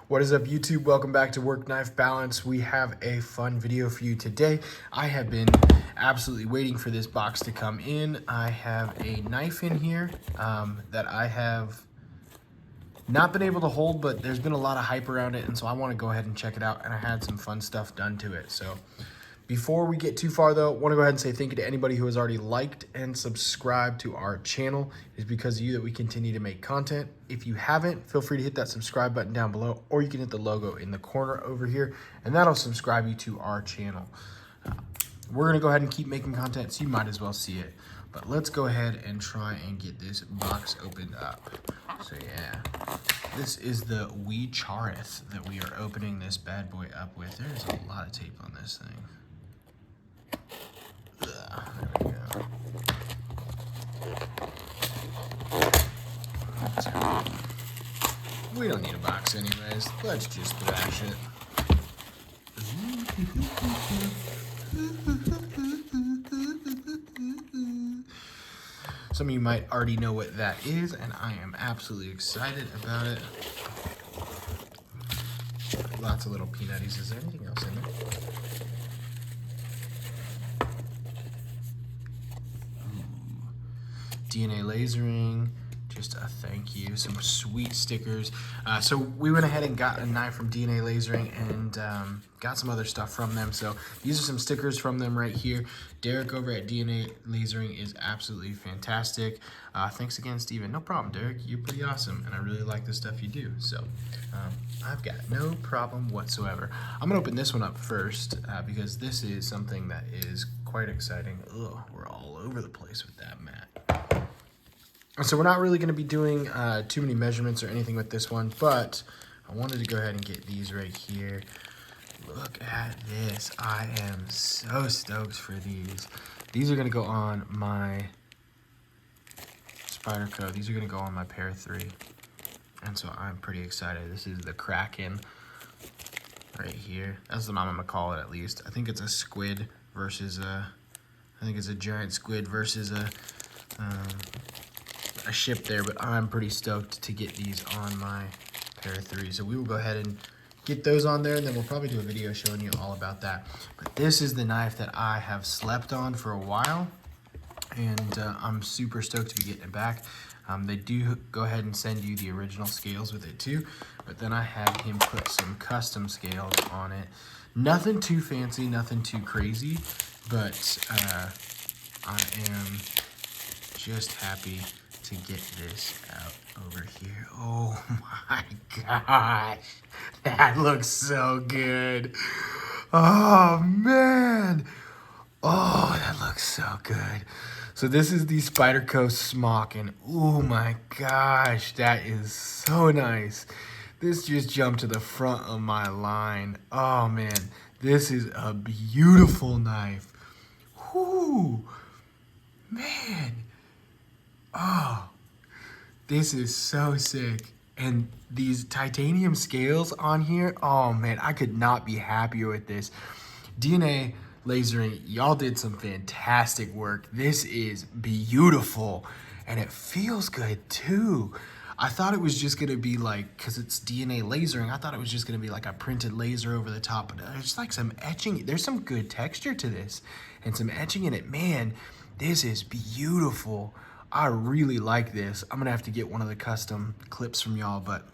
What is up, YouTube? Welcome back to Work Knife Balance. We have a fun video for you today. I have been absolutely waiting for this box to come in. I have a knife in here that I have not been able to hold, but there's been a lot of hype around it, and so I want to go ahead and check it out, and I had some fun stuff done to it. So before we get too far though, I want to go ahead and say thank you to anybody who has already liked and subscribed to our channel. It's because of you that we continue to make content. If you haven't, feel free to hit that subscribe button down below, or you can hit the logo in the corner over here, and that'll subscribe you to our channel. We're going to go ahead and keep making content, so you might as well see it. But let's go ahead and try and get this box opened up. So yeah, this is the wee Charith that we are opening this bad boy up with. There's a lot of tape on this thing. There we go. We don't need a box anyways. Let's just thrash it. Some of you might already know what that is, and I am absolutely excited about it. Lots of little peanutties. Is there anything else in there? DNA lasering, just a thank you, some sweet stickers. So we went ahead and got a knife from DNA lasering and got some other stuff from them. So these are some stickers from them right here. Derek over at DNA lasering is absolutely fantastic. Thanks again, Steven. No problem, Derek. You're pretty awesome, and I really like the stuff you do. So I've got no problem whatsoever. I'm gonna open this one up first because this is something that is quite exciting. Ugh, we're all over the place with that mat. So we're not really going to be doing too many measurements or anything with this one, but I wanted to go ahead and get these right here. Look at this. I am so stoked for these. These are going to go on my Spyderco. These are going to go on my Pair 3. And so I'm pretty excited. This is the Kraken right here. That's the name I'm going to call it, at least. I think it's a squid versus a... I think it's a giant squid versus a ship there, but I'm pretty stoked to get these on my Pair 3. So we will go ahead and get those on there, and then we'll probably do a video showing you all about that. But this is the knife that I have slept on for a while, and I'm super stoked to be getting it back. They do go ahead and send you the original scales with it too, but then I had him put some custom scales on it. Nothing too fancy, nothing too crazy, but I am just happy to get this out over here. Oh my gosh, that looks so good. Oh man, oh, that looks so good. So this is the Spyderco Smock, and oh my gosh, that is so nice. This just jumped to the front of my line. Oh man, this is a beautiful knife. Whoo, man. Oh, this is so sick. And these titanium scales on here, oh man, I could not be happier with this. DNA lasering, y'all did some fantastic work. This is beautiful, and it feels good too. I thought it was just gonna be like, cause it's DNA lasering, I thought it was just gonna be like a printed laser over the top, but there's like some etching. There's some good texture to this and some etching in it. Man, this is beautiful. I really like this. I'm gonna have to get one of the custom clips from y'all, but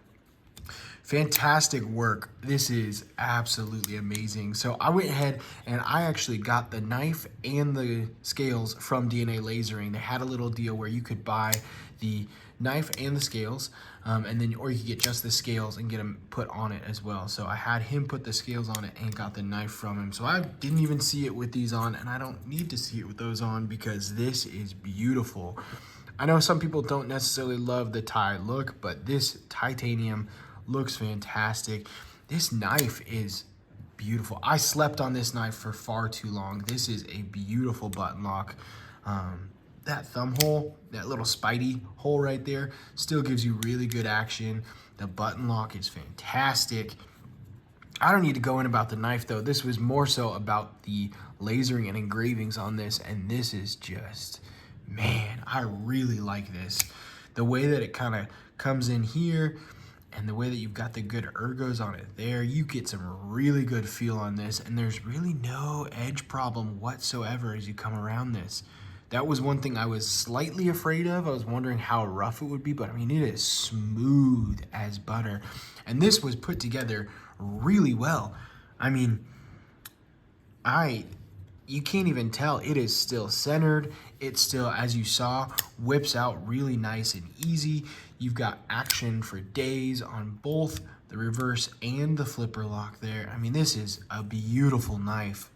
fantastic work. This is absolutely amazing. So I went ahead and I actually got the knife and the scales from DNA Lasering. They had a little deal where you could buy the knife and the scales, and then, or you could get just the scales and get them put on it as well. So I had him put the scales on it and got the knife from him. So I didn't even see it with these on, and I don't need to see it with those on because this is beautiful. I know some people don't necessarily love the tie look, but this titanium looks fantastic. This knife is beautiful. I slept on this knife for far too long. This is a beautiful button lock. That thumb hole, that little Spidey hole right there, still gives you really good action. The button lock is fantastic. I don't need to go in about the knife though. This was more so about the lasering and engravings on this, and this is just, man, I really like this. The way that it kind of comes in here, and the way that you've got the good ergos on it there, you get some really good feel on this, and there's really no edge problem whatsoever as you come around this. That was one thing I was slightly afraid of. I was wondering how rough it would be, but I mean, it is smooth as butter. And this was put together really well. I mean, you can't even tell. It is still centered. It still, as you saw, whips out really nice and easy. You've got action for days on both the reverse and the flipper lock there. I mean, this is a beautiful knife.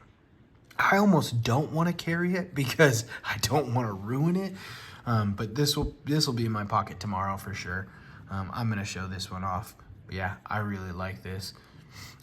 I almost don't want to carry it because I don't want to ruin it. But this will be in my pocket tomorrow for sure. I'm going to show this one off. But yeah, I really like this.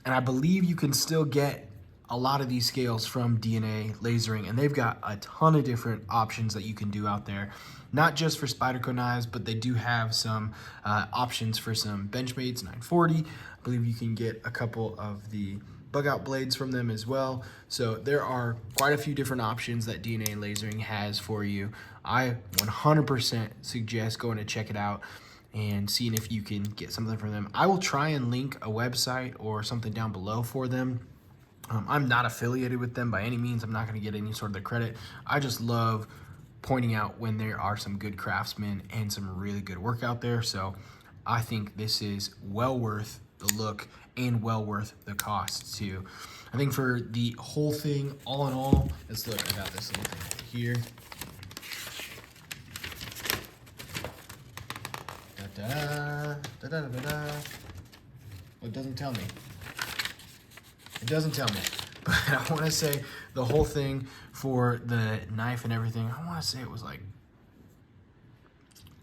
And I believe you can still get a lot of these scales from DNA Lasering, and they've got a ton of different options that you can do out there. Not just for Spyderco knives, but they do have some options for some Benchmade's 940. I believe you can get a couple of the bug out blades from them as well. So there are quite a few different options that DNA Lasering has for you. I 100% suggest going to check it out and seeing if you can get something from them. I will try and link a website or something down below for them. I'm not affiliated with them by any means. I'm not going to get any sort of the credit. I just love pointing out when there are some good craftsmen and some really good work out there. So I think this is well worth the look and well worth the cost too. I think for the whole thing, all in all, let's look. I got this little thing right here. Well, it doesn't tell me. It doesn't tell me, but I want to say the whole thing for the knife and everything, I want to say it was like,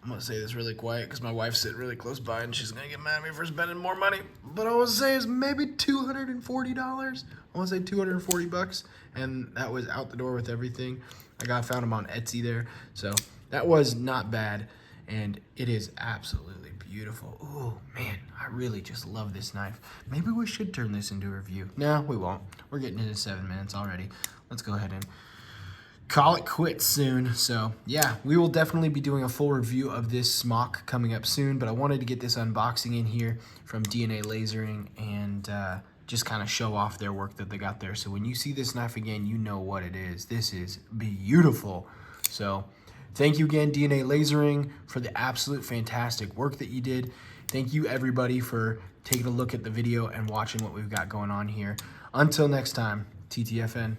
I'm going to say this really quiet because my wife's sitting really close by and she's going to get mad at me for spending more money, but I want to say it's maybe $240. I want to say 240 bucks, and that was out the door with everything. I found them on Etsy there, so that was not bad, and it is absolutely beautiful. Oh man, I really just love this knife. Maybe we should turn this into a review. No, we won't. We're getting into 7 minutes already. Let's go ahead and call it quits soon. So yeah, we will definitely be doing a full review of this Smock coming up soon, but I wanted to get this unboxing in here from DNA Lasering and just kind of show off their work that they got there. So when you see this knife again, you know what it is. This is beautiful. So thank you again, DNA Lasering, for the absolute fantastic work that you did. Thank you, everybody, for taking a look at the video and watching what we've got going on here. Until next time, TTFN.